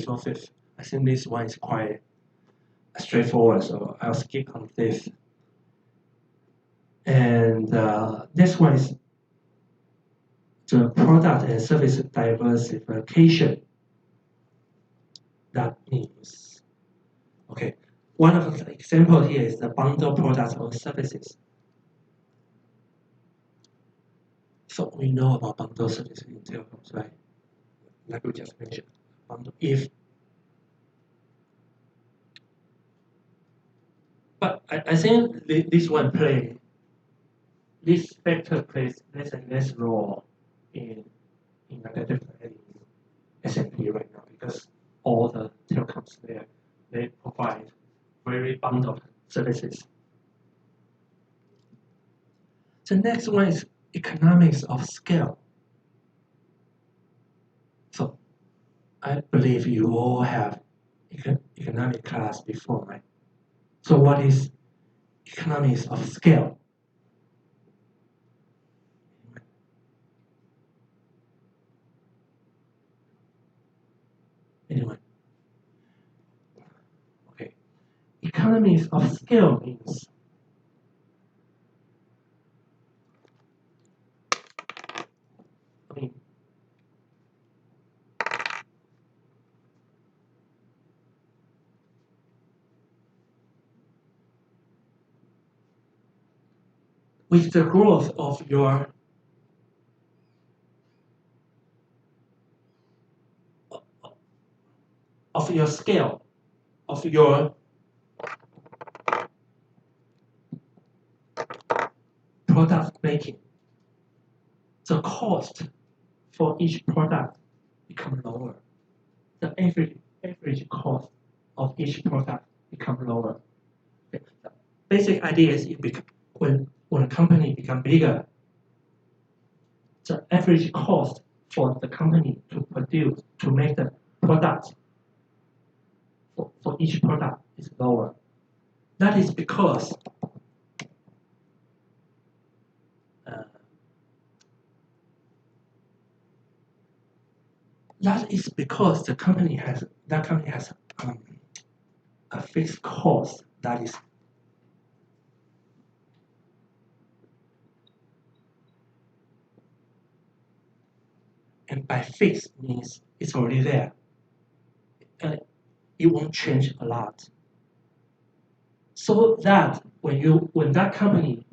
resources. I think this one is quite straightforward, so I'll skip on this. And this one is the product and service diversification. That means, okay, one of the example here is the bundle products or services. So we know about bundle services in telecoms, right? Like we just mentioned, bundle. But I think this factor plays less and less role in identifying S&P right now because all the telecoms there, they provide very bundled services. The next one is economics of scale. So I believe you all have economic class before, right? So what is economics of scale? Anyone? Okay. Economies of scale means with the growth of your scale, of your product making, the cost for each product become lower. The average cost of each product become lower. The basic idea is when a company become bigger, the average cost for the company to make the product for each product is lower. That is because the company has a fixed cost that is and by fixed means it's already there. It won't change a lot. So that when that company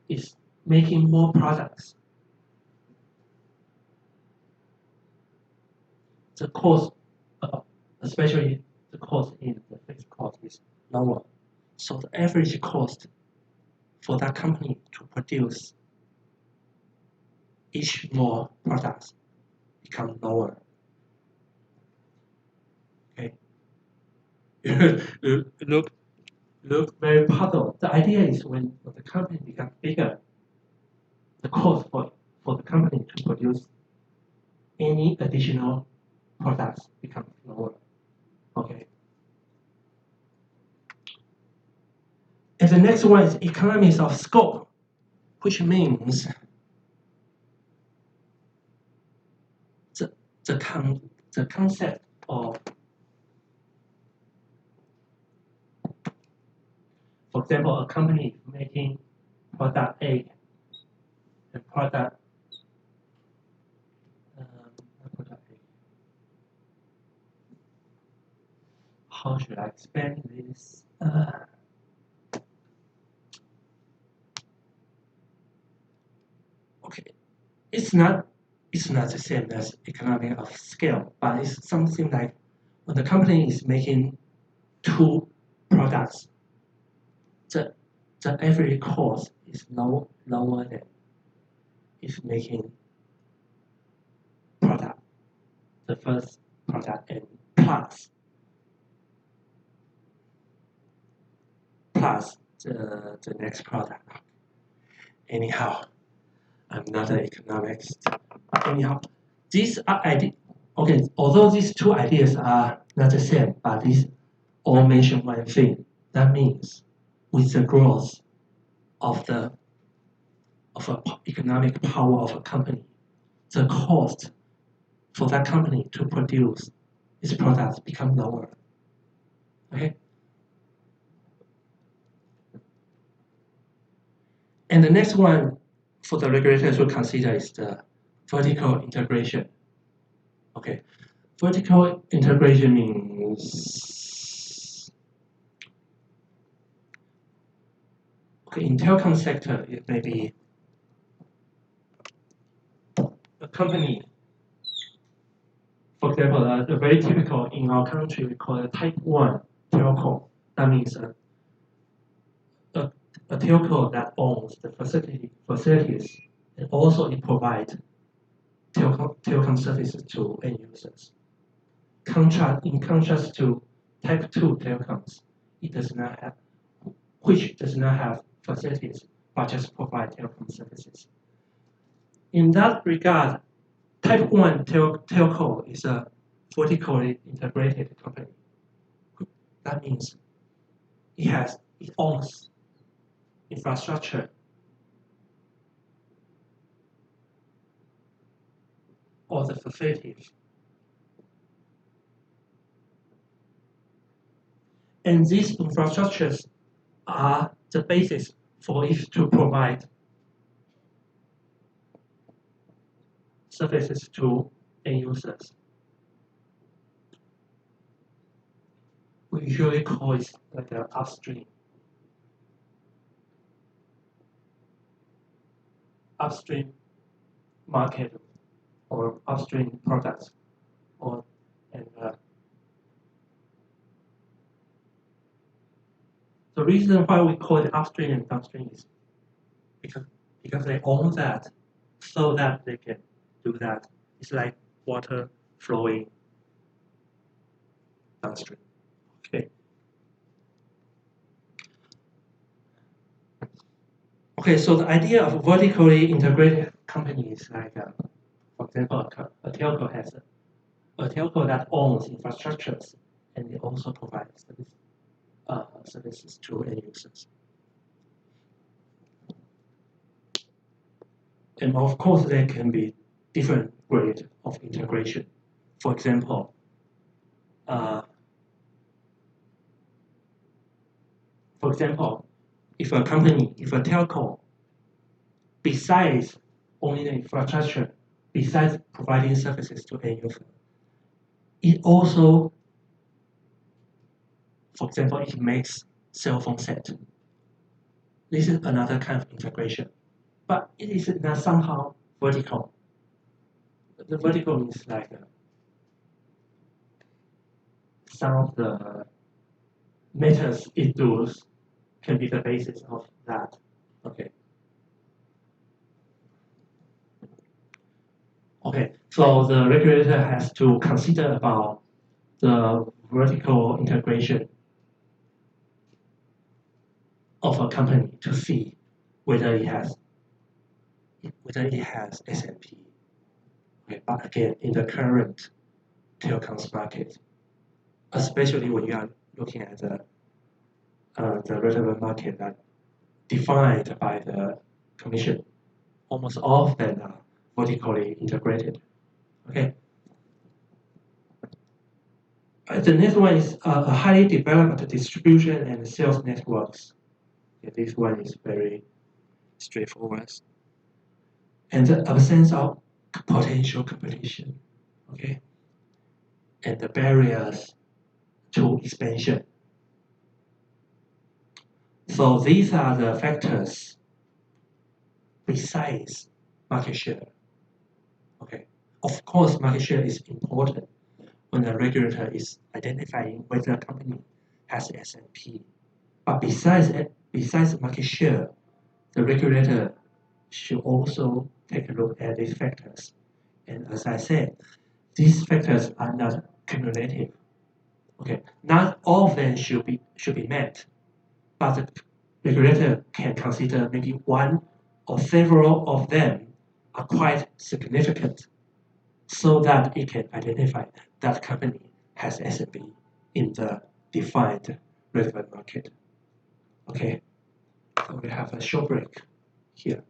is making more products, the cost, especially the cost in the fixed cost, is lower. So the average cost for that company to produce each more products become lower. Okay. Look very puzzled. The idea is when the company becomes bigger, the cost for the company to produce any additional products becomes lower. Okay. And the next one is economies of scope, which means the concept of, for example, a company making product A and product how should I explain this? Okay, it's not the same as economy of scale, but it's something like when the company is making two products, the average cost is lower than if making product, the first product, and plus the next product. Anyhow, I'm not an economist. Anyhow, these are ideas. Okay, although these two ideas are not the same, but these all mention one thing. That means with the growth of the economic power of a company, the cost for that company to produce its products become lower. Okay. And the next one for the regulators to consider is the vertical integration. Okay. Vertical integration means, okay, in telecom sector, it may be a company. For example, a very typical in our country, we call it type 1 telco. That means a telco that owns the facilities and also it provides telecom services to end users. In contrast to type 2 telecoms, which does not have facilities but just provide telecom services. In that regard, type 1 telco is a vertically integrated company. That means it owns infrastructure or the facilities. And these infrastructures are the basis for it to provide services to end users. We usually call it like an upstream market or upstream products, the reason why we call it upstream and downstream is because they own that, so that they can do that. It's like water flowing downstream. Okay. Okay, so the idea of vertically integrated company is like, for example, a telco has a telco that owns infrastructures and it also provides services to end users. And of course, there can be different grades of integration. For example, if a telco, besides owning the infrastructure, besides providing services to end users, it also, for example, it makes cell phone set. This is another kind of integration, but it is not somehow vertical. The vertical means like some of the methods it does can be the basis of that. Okay. Okay, so the regulator has to consider about the vertical integration of a company to see whether it has S&P. Okay, but again, in the current telecoms market, especially when you are looking at the relevant market that defined by the Commission, almost all of them are vertically integrated. Okay. The next one is a highly developed distribution and sales networks. Okay, this one is very straightforward. And the absence of potential competition. Okay. And the barriers to expansion. So these are the factors besides market share. Okay. Of course, market share is important when the regulator is identifying whether a company has S&P. But besides market share, the regulator should also take a look at these factors. And as I said, these factors are not cumulative. Okay, not all of them should be met, but the regulator can consider maybe one or several of them are quite significant, so that it can identify that company has S&P in the defined relevant market. Okay, so we have a short break here.